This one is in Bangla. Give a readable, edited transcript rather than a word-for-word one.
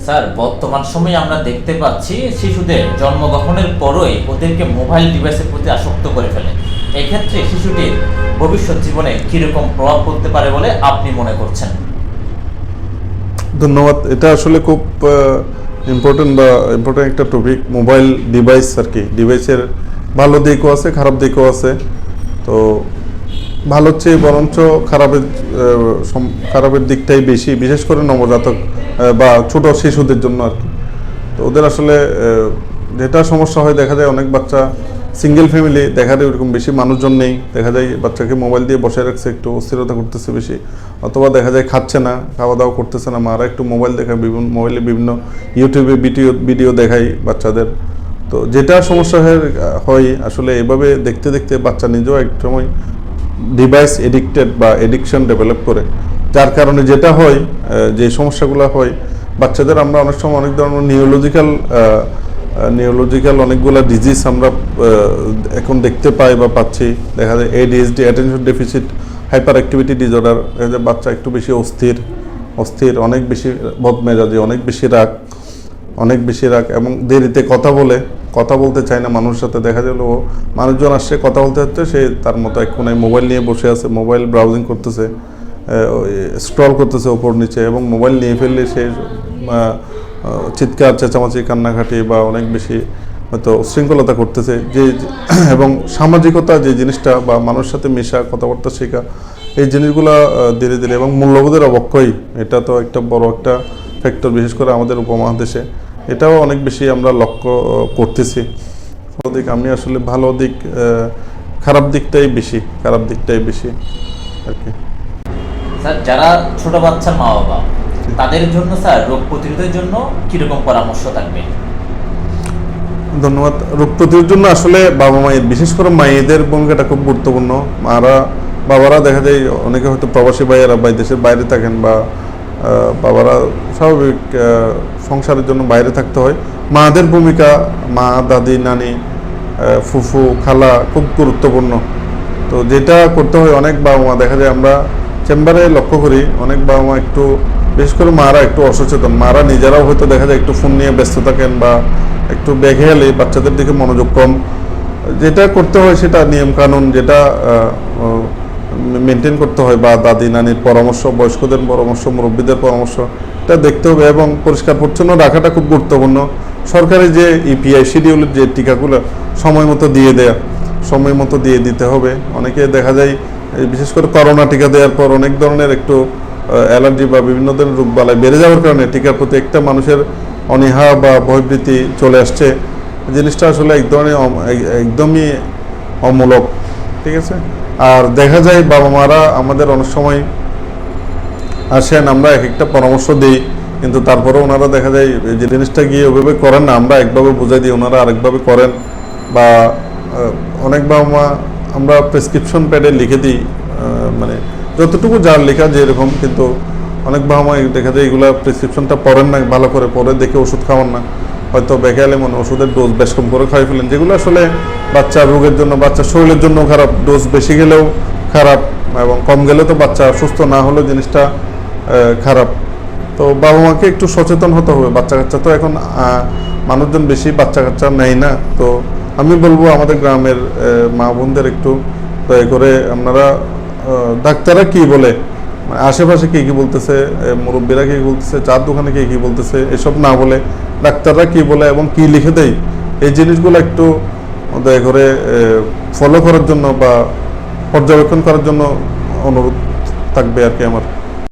স্যার, বর্তমান সময়ে আমরা দেখতে পাচ্ছি শিশুদের জন্মগ্রহণের পরই ওদেরকে মোবাইল ডিভাইসের প্রতি আসক্ত করে ফেলে। এক্ষেত্রে শিশুটির ভবিষ্যৎ জীবনে কিরকম প্রভাব পড়তে পারে বলে আপনি মনে করছেন? ধন্যবাদ। এটা আসলে খুব ইম্পর্টেন্ট একটা টপিক। মোবাইল ডিভাইস আর কি, ডিভাইসের ভালো দিকও আছে, খারাপ দিকও আছে। তো ভালোর চেয়ে বরঞ্চ খারাপের দিকটাই বেশি, বিশেষ করে নবজাতক বা ছোট শিশুদের জন্য আর কি। তো ওদের আসলে যেটা সমস্যা হয়, দেখা যায় অনেক বাচ্চা সিঙ্গেল ফ্যামিলি, দেখা যায় ওরকম বেশি মানুষজন নেই, দেখা যায় বাচ্চাকে মোবাইল দিয়ে বসে রাখছে, একটু অস্থিরতা করতেছে বেশি, অথবা দেখা যায় খাচ্ছে না, খাওয়া দাওয়া করতেছে না, মারা একটু মোবাইল দেখায়, মোবাইলে বিভিন্ন ইউটিউবে ভিডিও দেখায় বাচ্চাদের। তো যেটা সমস্যা হয় আসলে এভাবে দেখতে দেখতে বাচ্চা নিজেও এক সময় ডিভাইস এডিক্টেড বা এডিকশন ডেভেলপ করে, যার কারণে যেটা হয়, যে সমস্যাগুলো হয় বাচ্চাদের, আমরা অনেক সময় অনেক ধরনের নিউরোলজিক্যাল অনেকগুলো ডিজিজ আমরা এখন দেখতে পাই বা পাচ্ছি। দেখা যায় ADHD, attention deficit hyper activity disorder. দেখা যায় বাচ্চা একটু বেশি অস্থির, অনেক বেশি বদমেজাজি, অনেক বেশি রাগ এবং দেরিতে কথা বলতে চায় না মানুষের সাথে। দেখা গেল মানুষজন আসছে, কথা বলতে হচ্ছে, সে তার মতো এক কোনায় মোবাইল নিয়ে বসে আছে, মোবাইল ব্রাউজিং করতেছে, স্ক্রল করতেছে ওপর নিচে, এবং মোবাইল নিয়ে ফেললে সে চিৎকার চেঁচামেচি, কান্নাকাটি বা অনেক বেশি হয়তো উশৃঙ্খলতা করতেছে। এবং সামাজিকতা যে জিনিসটা বা মানুষের সাথে মেশা, কথাবার্তা শেখা, এই জিনিসগুলো ধীরে ধীরে, এবং মূল্যবোধের অবক্ষয়, এটা তো একটা বড় একটা ফ্যাক্টর, বিশেষ করে আমাদের উপমহাদেশে এটাও অনেক বেশি আমরা লক্ষ্য করতেছি। আমি আসলে খারাপ দিকটাই বেশি আর কি। স্যার, যারা ছোট বাচ্চার মা বাবা, তাদের জন্য স্যার রোগ প্রতিরোধের জন্য কিরকম পরামর্শ থাকবে? ধন্যবাদ। রোগ প্রতিরোধের জন্য আসলে বাবা মায়ের, বিশেষ করে মায়েদের ভূমিকাটা খুব গুরুত্বপূর্ণ। বাবারা দেখা যায় অনেকে হয়তো প্রবাসী ভাইয়েরা বা দেশের বাইরে থাকেন, বা বাবারা স্বাভাবিক সংসারের জন্য বাইরে থাকতে হয়। মাদের ভূমিকা, মা, দাদি, নানি, ফুফু, খালা খুব গুরুত্বপূর্ণ। তো যেটা করতে হয়, অনেক বাবা মা দেখা যায়, আমরা চেম্বারে লক্ষ্য করি, অনেক বাবা মা একটু, বিশেষ করে মারা একটু অসচেতন। মারা নিজেরাও হয়তো দেখা যায় একটু ফোন নিয়ে ব্যস্ত থাকেন, বা একটু বেখেয়ালি, বাচ্চাদের দিকে মনোযোগ কম। যেটা করতে হয় সেটা নিয়মকানুন, যেটা মেনটেন করতে হয়, বা দাদি নানির পরামর্শ, বয়স্কদের পরামর্শ, মুরব্বীদের পরামর্শ, এটা দেখতে হবে। এবং পরিষ্কার পরিচ্ছন্ন রাখাটা খুব গুরুত্বপূর্ণ। সরকারি যে EPI শিডিউলের যে টিকাগুলো সময় মতো দিয়ে দিতে হবে। অনেকে দেখা যায় বিশেষ করে করোনা টিকা দেওয়ার পর অনেক ধরনের একটু অ্যালার্জি বা বিভিন্ন ধরনের রোগবালাই বেড়ে যাওয়ার কারণে টিকার প্রতি একটা মানুষের অনীহা বা ভয়ভীতি চলে আসছে। জিনিসটা আসলে একদমই অমূলক, ঠিক আছে। আর দেখা যায় বাবা মারা আমাদের অনেক সময় আসেন, আমরা এক একটা পরামর্শ দিই, কিন্তু তারপরে ওনারা দেখা যায় যে জিনিসটা গিয়ে ওইভাবে করেন না, আমরা একভাবে বুঝাই দিই, ওনারা আরেকভাবে করেন। বা অনেক বাবা মা আমরা প্রেসক্রিপশন প্যাডে লিখে দিই, মানে যতটুকু যার লেখা যেরকম, কিন্তু অনেক বাবা মা দেখা যায় এগুলো প্রেসক্রিপশনটা পড়েন না, ভালো করে পড়ে দেখে ওষুধ খাওয়ান না, হয়তো বেকালে ওষুধের ডোজ বেশ কম করে খাই ফেলেন, যেগুলো আসলে বাচ্চার রোগের জন্য, বাচ্চার শরীরের জন্য খারাপ। ডোজ বেশি গেলেও খারাপ, এবং কম গেলে তো বাচ্চা সুস্থ না হলেও জিনিসটা খারাপ। তো বাবা মাকে একটু সচেতন হতে হবে। বাচ্চা কাচ্চা তো এখন মানুষজন বেশি বাচ্চা কাচ্চা নেয় না। তো আমি বলবো আমাদের গ্রামের মা বোনদের একটু দয়া করে আপনারা, ডাক্তাররা কি বলে, আশেপাশে কে কি বলতেছে, মুরব্বীরা কি বলতেছে, চার দোকানে কে কি বলতেছে, এসব না বলে ডাক্তাররা কি বলে এবং কি লিখে দেয়, এই জিনিসগুলো একটু দয়া করে ফলো করার জন্য বা পর্যবেক্ষণ করার জন্য অনুরোধ থাকবে আর কি আমার।